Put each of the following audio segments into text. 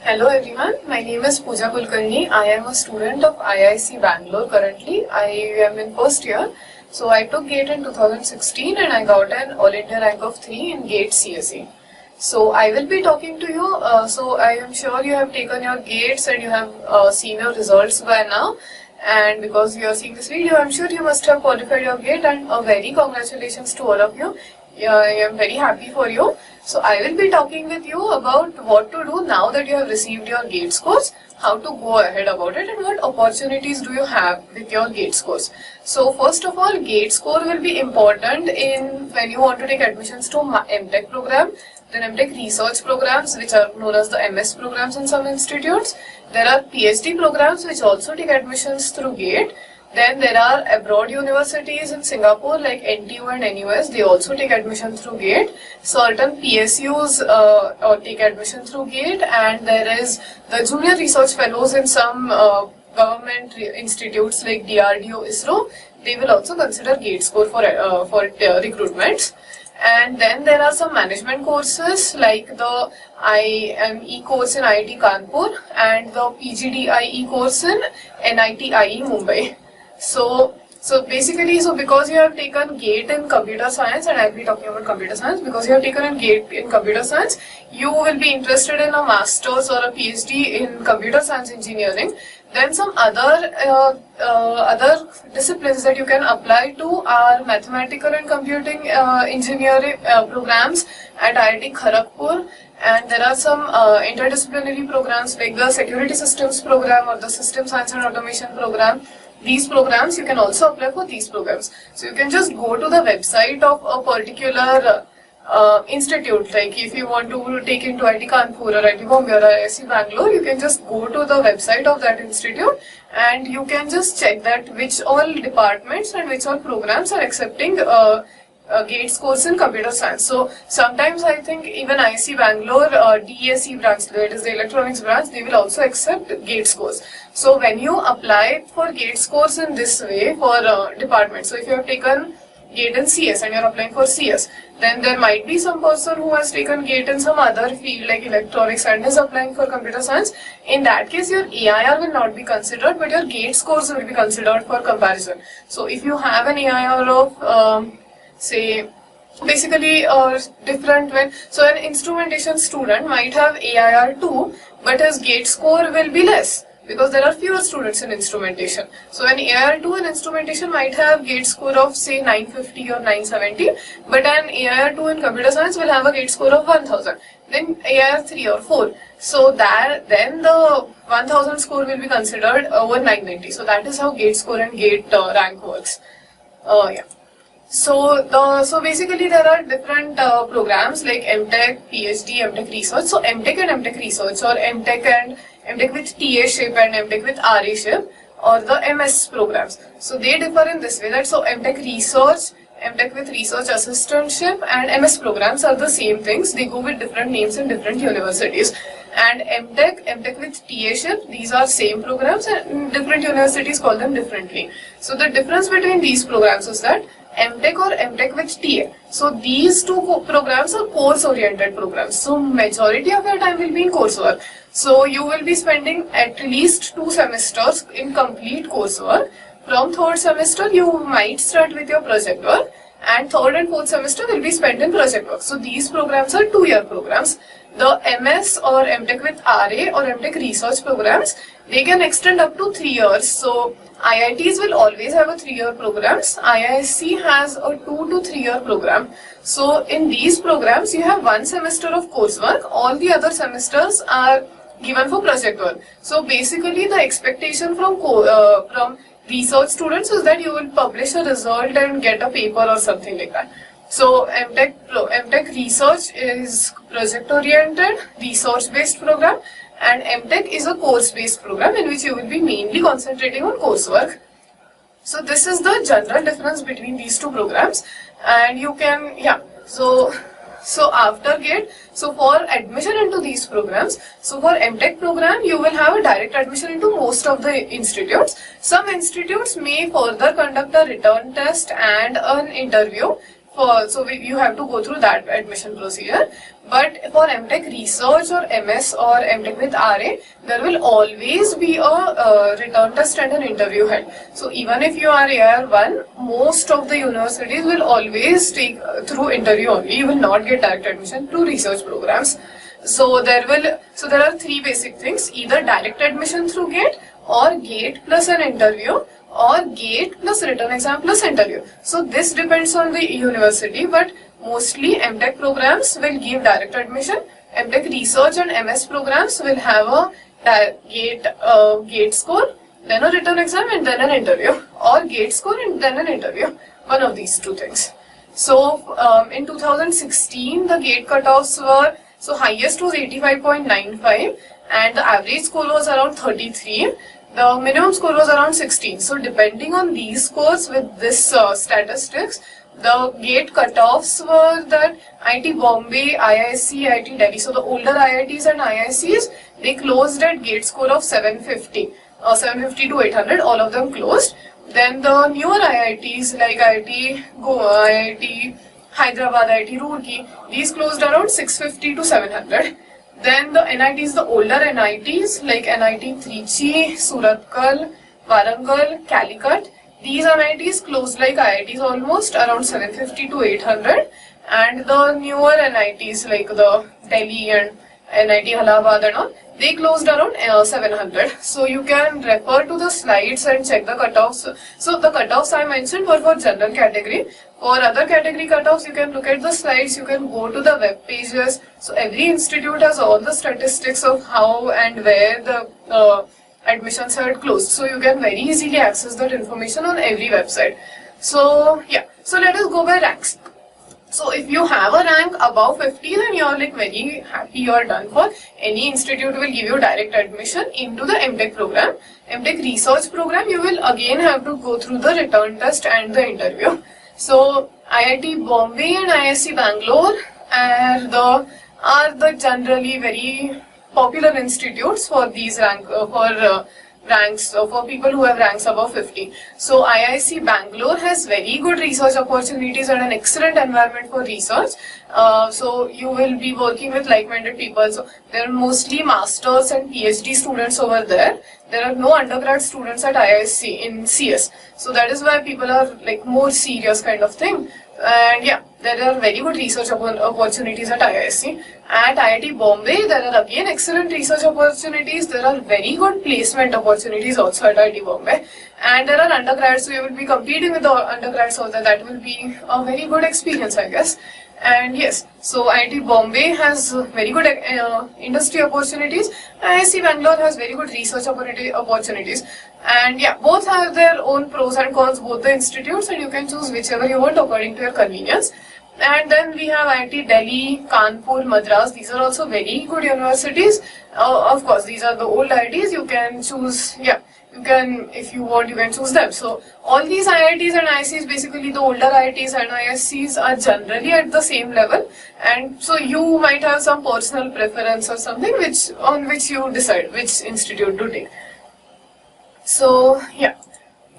Hello everyone, my name is Pooja Kulkarni. I am a student of IIC Bangalore currently. I am in first year. So I took GATE in 2016 and I got an All India rank of 3 in GATE CSE. So I will be talking to you. So I am sure you have taken your GATEs and you have seen your results by now. And because you are seeing this video, I'm sure you must have qualified your GATE, and a very congratulations to all of you. I am very happy for you. So I will be talking with you about what to do now that you have received your GATE scores, how to go ahead about it, and what opportunities do you have with your GATE scores. So first of all, GATE score will be important in when you want to take admissions to MTech program, then MTech research programs, which are known as the MS programs in some institutes. There are PhD programs which also take admissions through GATE. Then there are abroad universities in Singapore like NTU and NUS. They also take admission through GATE. Certain PSUs take admission through GATE, and there is the junior research fellows in some government institutes like DRDO, ISRO. They will also consider GATE score for recruitments. And then there are some management courses like the IME course in IIT Kanpur and the PGDIE course in NIT IE Mumbai. So basically, because you have taken GATE in computer science, and I'll be talking about computer science, because you have taken a GATE in computer science, you will be interested in a master's or a PhD in computer science engineering. Then some other disciplines that you can apply to are mathematical and computing engineering programs at IIT Kharagpur. And there are some interdisciplinary programs like the security systems program or the system science and automation program. These programs, you can also apply for these programs. So you can just go to the website of a particular institute. Like if you want to take into IIT Kanpur or IIT Bombay or IISc Bangalore, you can just go to the website of that institute and you can just check that which all departments and which all programs are accepting GATE scores in computer science. So sometimes I think even IISc Bangalore DESE branch, that is the electronics branch, they will also accept GATE scores. So when you apply for GATE scores in this way for departments, so if you have taken GATE in CS and you are applying for CS, then there might be some person who has taken GATE in some other field like electronics and is applying for computer science. In that case, your AIR will not be considered, but your GATE scores will be considered for comparison. So if you have an AIR of say basically different when, so an instrumentation student might have AIR 2, but his GATE score will be less because there are fewer students in instrumentation. So an AIR 2 in instrumentation might have GATE score of say 950 or 970, but an AIR 2 in computer science will have a GATE score of 1000, then AIR 3 or 4. So that then the 1000 score will be considered over 990. So that is how GATE score and GATE rank works. Yeah. So basically there are different programs like MTech, PhD, MTech research. So MTech and MTech research, or MTech with TA-ship and MTech with RA-ship, or the MS programs. So they differ in this way that MTech research, MTech with research assistantship and MS programs are the same things. They go with different names in different universities. And MTech with TA-ship, these are same programs and different universities call them differently. So the difference between these programs is that MTech or MTech with TA. So these two programs are course-oriented programs. So majority of your time will be in coursework. So you will be spending at least 2 semesters in complete coursework. From third semester, you might start with your project work, and third and fourth semester will be spent in project work. So these programs are 2-year programs. The MS or MTech with RA or MTech research programs, they can extend up to 3 years. So IITs will always have a 3-year programs. IISc has a 2 to 3 year program. So in these programs, you have 1 semester of coursework. All the other semesters are given for project work. So basically, the expectation from research students is that you will publish a result and get a paper or something like that. So MTech research is project-oriented, research-based program, and MTech is a course-based program in which you will be mainly concentrating on coursework. So this is the general difference between these two programs, and you can, So after GATE, so for admission into these programs, so for MTech program, you will have a direct admission into most of the institutes. Some institutes may further conduct a return test and an interview you have to go through that admission procedure. But for MTech Research or MS or MTech with RA, there will always be a return test and an interview held. So even if you are AR1, most of the universities will always take through interview only. You will not get direct admission to research programs. So there are three basic things: either direct admission through GATE, or GATE plus an interview, or GATE plus written exam plus interview. So this depends on the university, but mostly MTech programs will give direct admission. MTech Research and MS programs will have a GATE score, then a written exam, and then an interview, or GATE score and then an interview. One of these two things. So in 2016, the GATE cutoffs were, so highest was 85.95 and the average score was around 33. The minimum score was around 16. So depending on these scores with this statistics, the GATE cutoffs were that IIT Bombay, IISc, IIT Delhi. So the older IITs and IICs, they closed at GATE score of 750. 750 to 800, all of them closed. Then the newer IITs like IIT Goa, IIT Hyderabad, IIT Roorkee, these closed around 650 to 700. Then the NITs, the older NITs like NIT Trichy, Surathkal, Warangal, Calicut, these NITs closed like IITs almost around 750 to 800. And the newer NITs like the Delhi and NIT Allahabad and all, they closed around 700. So you can refer to the slides and check the cutoffs. So the cutoffs I mentioned were for general category. For other category cutoffs, you can look at the slides, you can go to the web pages. So every institute has all the statistics of how and where the admissions are closed. So you can very easily access that information on every website. So yeah, so let us go by ranks. So if you have a rank above 50, then you are like very happy, you are done for. Any institute will give you direct admission into the MTech program. MTech Research program, you will again have to go through the return test and the interview. So IIT Bombay and IISc Bangalore are the generally very popular institutes for these ranks for people who have ranks above 50. So IISc Bangalore has very good research opportunities and an excellent environment for research. So you will be working with like-minded people. So there are mostly masters and PhD students over there. There are no undergrad students at IISc in CS. So that is why people are like more serious kind of thing. And yeah, there are very good research opportunities at IISc. At IIT Bombay, there are again excellent research opportunities. There are very good placement opportunities also at IIT Bombay. And there are undergrads, so you will be competing with the undergrads also. That will be a very good experience, I guess. And yes, so IIT Bombay has very good industry opportunities. IISc Bangalore has very good research opportunities. And yeah, both have their own pros and cons, both the institutes, and you can choose whichever you want according to your convenience. And then we have IIT Delhi, Kanpur, Madras. These are also very good universities. Of course, these are the old IITs. You can choose, yeah, you can, if you want, you can choose them. So all these IITs and IICs, basically the older IITs and IIScs are generally at the same level. And so you might have some personal preference or something on which you decide which institute to take. So yeah.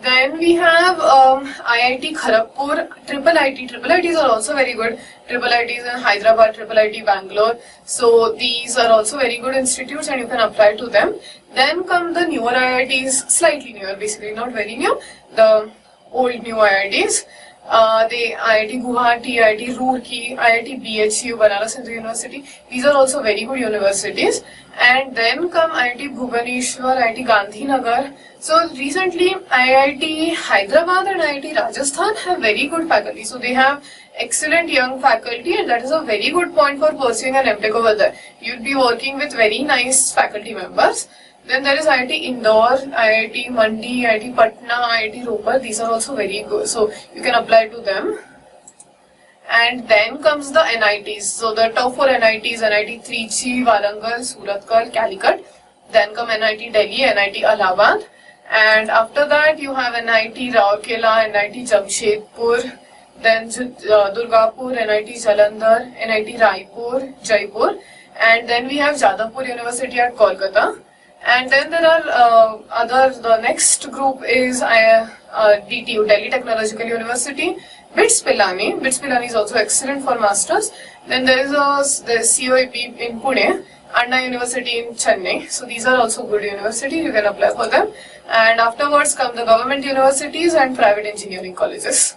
Then we have IIT Kharagpur, IITs are also very good. IITs in Hyderabad, IIT Bangalore. So these are also very good institutes and you can apply to them. Then come the newer IITs, slightly newer, basically not very new, the old new IITs. The IIT Guwahati, IIT Roorkee, IIT BHU, Banaras Hindu University. These are also very good universities. And then come IIT Bhubaneswar, IIT Gandhinagar. So recently IIT Hyderabad and IIT Rajasthan have very good faculty. So they have excellent young faculty and that is a very good point for pursuing an MTech over there. You'll be working with very nice faculty members. Then there is IIT Indore, IIT Mandi, IIT Patna, IIT Ropar. These are also very good. So you can apply to them. And then comes the NITs. So the top 4 NITs, NIT Trichy, Warangal, Surathkal, Calicut. Then come NIT Delhi, NIT Allahabad. And after that you have NIT Rourkela, NIT Jamshedpur, then Durgapur, NIT Jalandhar, NIT Raipur, Jaipur. And then we have Jadavpur University at Kolkata. And then there are the next group is DTU, Delhi Technological University. BITS Pilani. BITS Pilani is also excellent for masters. Then there is COAP in Pune, Anna University in Chennai. So these are also good universities. You can apply for them. And afterwards come the government universities and private engineering colleges.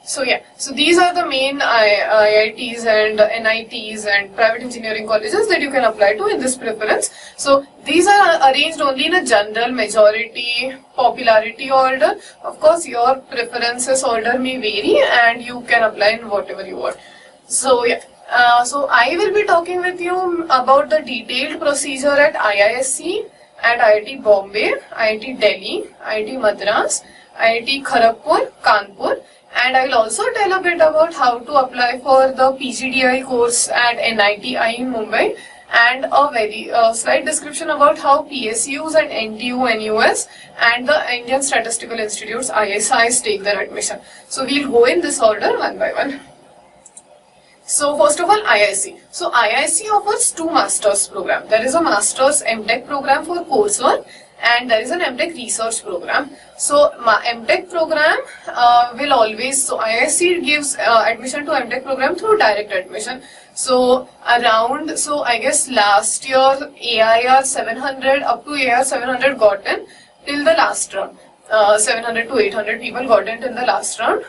So yeah, so these are the main IITs and NITs and private engineering colleges that you can apply to in this preference. So these are arranged only in a general majority popularity order. Of course, your preferences order may vary and you can apply in whatever you want. So yeah, so I will be talking with you about the detailed procedure at IISc, at IIT Bombay, IIT Delhi, IIT Madras, IIT Kharagpur, Kanpur. And I will also tell a bit about how to apply for the PGDI course at NITI in Mumbai, and a very slight description about how PSUs and NTU, NUS and the Indian Statistical Institute's ISIs take their admission. So we'll go in this order one by one. So first of all, IISc. So IISc offers two masters program. There is a masters MTech program for coursework, and there is an MTech research program. So MTech program will always, so IISc gives admission to MTech program through direct admission. So around, so I guess last year AIR 700 up to AIR 700 got in till the last round. 700 to 800 people got in till the last round.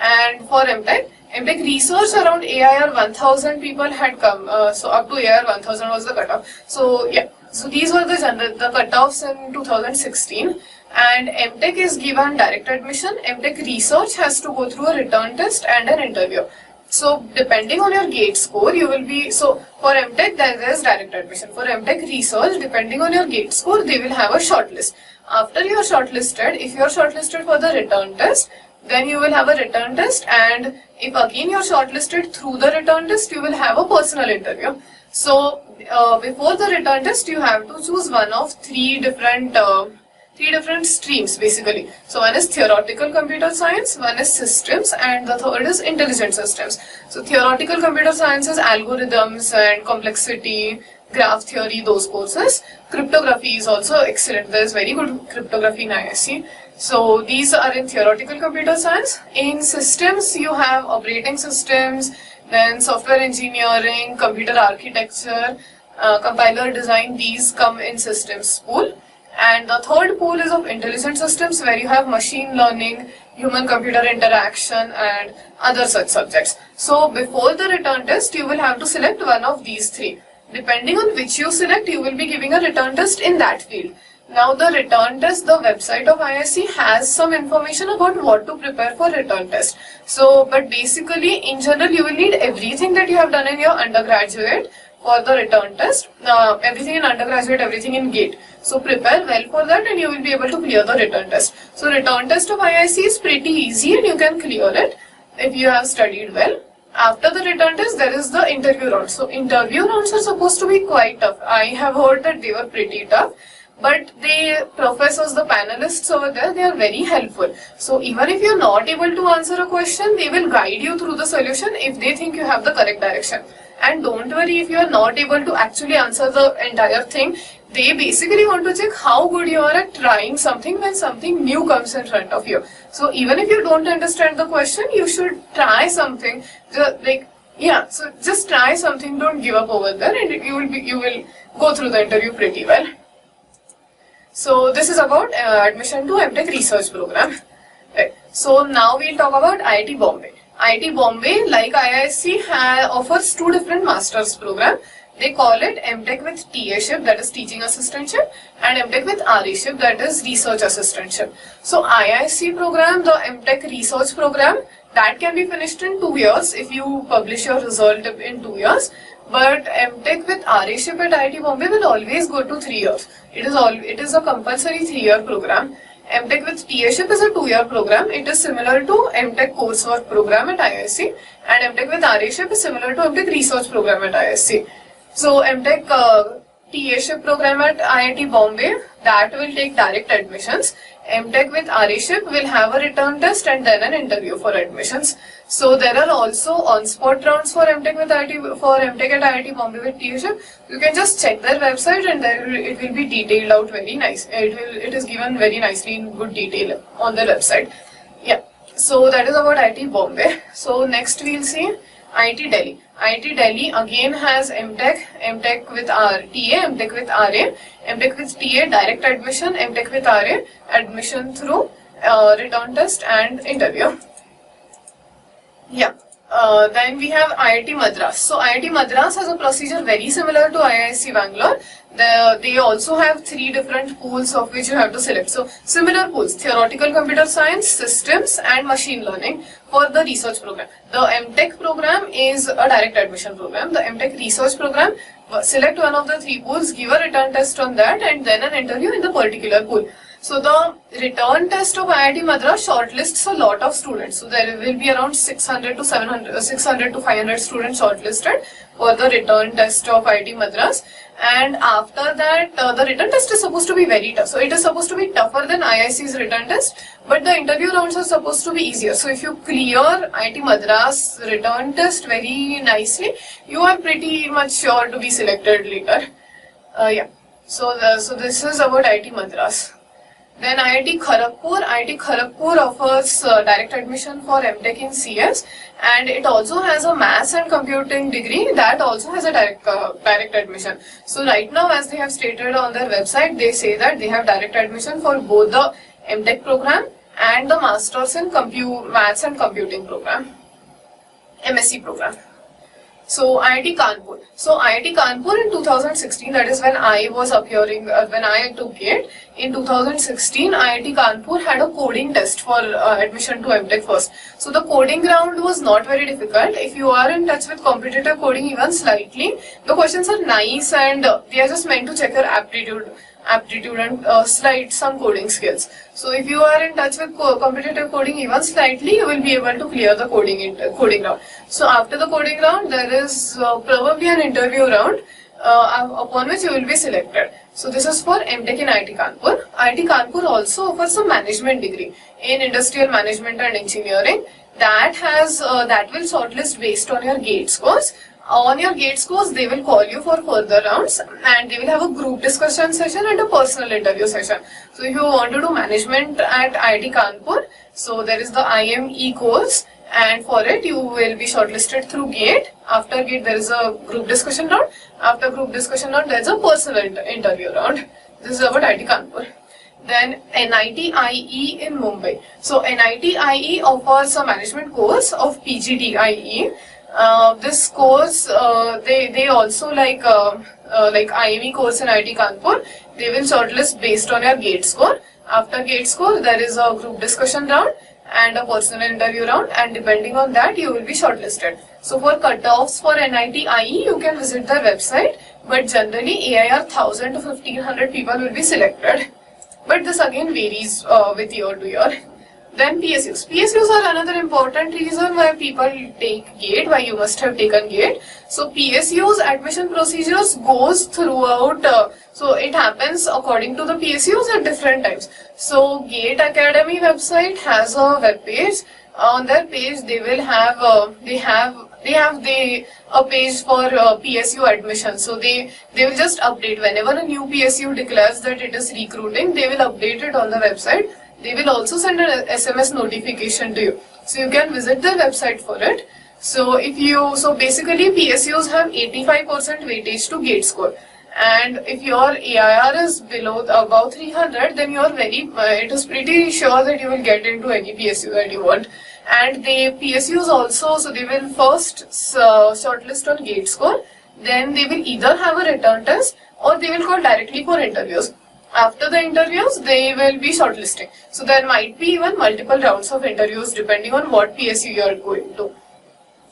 And for MTech research around AIR 1000 people had come. So up to AIR 1000 was the cutoff. So yeah. So these were the cutoffs in 2016, and MTech is given direct admission. MTech research has to go through a return test and an interview. So depending on your GATE score, you will be, so for MTech there is direct admission. For MTech research, depending on your GATE score, they will have a shortlist. After you are shortlisted, if you are shortlisted for the return test, then you will have a return test, and if again you are shortlisted through the return test, you will have a personal interview. So before the return test, you have to choose one of three different streams basically. So one is theoretical computer science, one is systems, and the third is intelligent systems. So theoretical computer science is algorithms and complexity, graph theory, those courses. Cryptography is also excellent. There is very good cryptography in IISc. So these are in theoretical computer science. In systems, you have operating systems, then software engineering, computer architecture, compiler design. These come in systems pool. And the third pool is of intelligent systems, where you have machine learning, human-computer interaction, and other such subjects. So before the return test, you will have to select one of these three. Depending on which you select, you will be giving a return test in that field. Now the return test, the website of IISc has some information about what to prepare for return test. So, but basically in general you will need everything that you have done in your undergraduate for the return test. Everything in undergraduate, everything in GATE. So prepare well for that and you will be able to clear the return test. So return test of IISc is pretty easy and you can clear it if you have studied well. After the return test, there is the interview round. So interview rounds are supposed to be quite tough. I have heard that they were pretty tough. But the professors, the panelists over there, they are very helpful. So even if you're not able to answer a question, they will guide you through the solution if they think you have the correct direction. And don't worry if you are not able to actually answer the entire thing. They basically want to check how good you are at trying something when something new comes in front of you. So even if you don't understand the question, you should try something. So just try something. Don't give up over there, and you will go through the interview pretty well. So this is about admission to MTech research program. Right. So now we'll talk about IIT Bombay. IIT Bombay, like IISc, offers two different masters program. They call it MTech with TA-ship, that is teaching assistantship, and MTech with RE-ship, that is research assistantship. So IISc program, the MTech research program, that can be finished in 2 years if you publish your result in 2 years. But MTech with RE-ship at IIT Bombay will always go to 3 years. It is a compulsory 3-year program. MTech with TA-ship is a 2-year program. It is similar to MTech coursework program at IISc, and MTech with RE-ship is similar to MTech research program at IISc. So MTech TA-ship program at IIT Bombay, that will take direct admissions. MTech with RE-ship will have a return test and then an interview for admissions. So there are also on-spot rounds for MTech at IIT Bombay with TA-ship. You can just check their website and it will be detailed out very nice. It is given very nicely in good detail on their website. Yeah. So that is about IIT Bombay. So next we'll see IIT Delhi. IIT Delhi again has MTech with TA, MTech with RA, MTech with TA direct admission, MTech with RA admission through return test and interview. Yeah. Then we have IIT Madras. So IIT Madras has a procedure very similar to IISc Bangalore. They also have 3 different pools of which you have to select. So similar pools: theoretical computer science, systems and machine learning for the research program. The MTech program is a direct admission program. The MTech research program, select one of the 3 pools, give a return test on that and then an interview in the particular pool. So the return test of IIT Madras shortlists a lot of students. So there will be around 600 to 500 students shortlisted for the return test of IIT Madras. And after that, the return test is supposed to be very tough. So it is supposed to be tougher than IISc's return test, but the interview rounds are supposed to be easier. So if you clear IIT Madras return test very nicely, you are pretty much sure to be selected later. Yeah. So this is about IIT Madras. Then IIT Kharagpur. IIT Kharagpur offers direct admission for MTech in CS, and it also has a maths and computing degree that also has a direct admission. So right now, as they have stated on their website, they say that they have direct admission for both the MTech program and the Masters in Maths and Computing program, MSc program. So IIT Kanpur. So IIT Kanpur in 2016, that is when I was appearing, when I took GATE. In 2016, IIT Kanpur had a coding test for admission to MTech first. So the coding round was not very difficult. If you are in touch with competitive coding even slightly, the questions are nice and they are just meant to check your aptitude and some coding skills. So if you are in touch with competitive coding even slightly, you will be able to clear the coding round. So after the coding round, there is probably an interview round upon which you will be selected. So this is for MTech in IIT Kanpur. IIT Kanpur also offers a management degree in industrial management and engineering that will shortlist based on your GATE scores. On your GATE scores, they will call you for further rounds and they will have a group discussion session and a personal interview session. So if you want to do management at IIT Kanpur, so there is the IME course, and for it you will be shortlisted through GATE. After GATE there is a group discussion round. After group discussion round there is a personal interview round. This is about IIT Kanpur. Then NIT IE in Mumbai. So NIT IE offers a management course of PGDIE. This course, they also like IME course in IIT Kanpur, they will shortlist based on your GATE score. After GATE score, there is a group discussion round and a personal interview round, and depending on that, you will be shortlisted. So for cutoffs for NIT IE, you can visit their website, but generally AIR 1000 to 1500 people will be selected. But this again varies with year to year. Then PSUs. PSUs are another important reason why people take GATE, why you must have taken GATE. So PSUs admission procedures goes throughout, so it happens according to the PSUs at different times. So GATE Academy website has a web page. On their page they will have a page for PSU admission. So they will just update whenever a new PSU declares that it is recruiting, they will update it on the website. They will also send an SMS notification to you. So you can visit their website for it. So basically PSUs have 85% weightage to GATE score. And if your AIR is above 300, then it is pretty sure that you will get into any PSU that you want. And the PSUs also, so they will first shortlist on GATE score. Then they will either have a return test or they will call directly for interviews. After the interviews, they will be shortlisting. So there might be even multiple rounds of interviews depending on what PSU you are going to.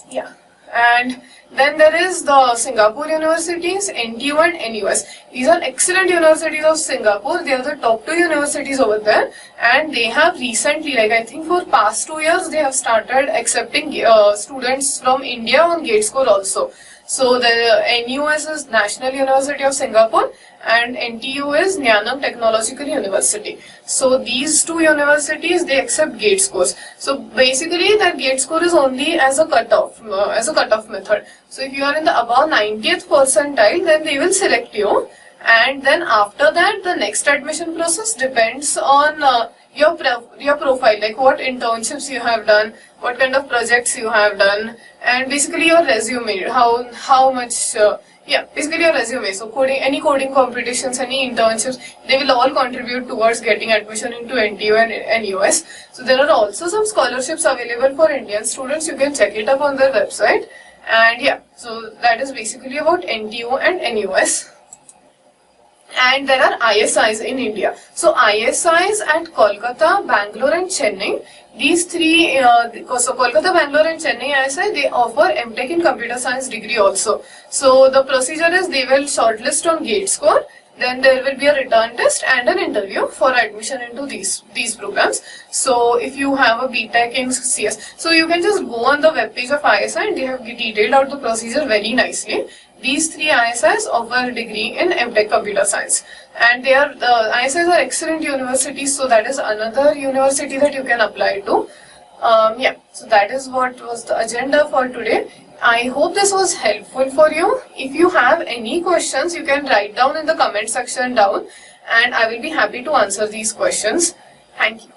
Yeah. And then there is the Singapore universities, NTU and NUS. These are excellent universities of Singapore. They are the top 2 universities over there. And they have recently, like I think for past 2 years, they have started accepting students from India on GATE score also. So the NUS is National University of Singapore and NTU is Nanyang Technological University. So these 2 universities, they accept GATE scores. So basically that GATE score is only as a cutoff method. So if you are in the above 90th percentile, then they will select you. And then after that, the next admission process depends on your profile, like what internships you have done, what kind of projects you have done, and basically your resume, how much. Yeah, basically your resume. So any coding competitions, any internships, they will all contribute towards getting admission into NTU and NUS. So there are also some scholarships available for Indian students. You can check it up on their website. And yeah, so that is basically about NTU and NUS. And there are ISIs in India. So ISIs at Kolkata, Bangalore and Chennai, these three, so Kolkata, Bangalore and Chennai ISI, they offer MTech in computer science degree also. So the procedure is they will shortlist on GATE score, then there will be a return test and an interview for admission into these programs. So if you have a BTech in CS, so you can just go on the webpage of ISI and they have detailed out the procedure very nicely. These three ISIs offer a degree in MTech Computer Science, and the ISIs are excellent universities. So that is another university that you can apply to. Yeah, so that is what was the agenda for today. I hope this was helpful for you. If you have any questions, you can write down in the comment section down, and I will be happy to answer these questions. Thank you.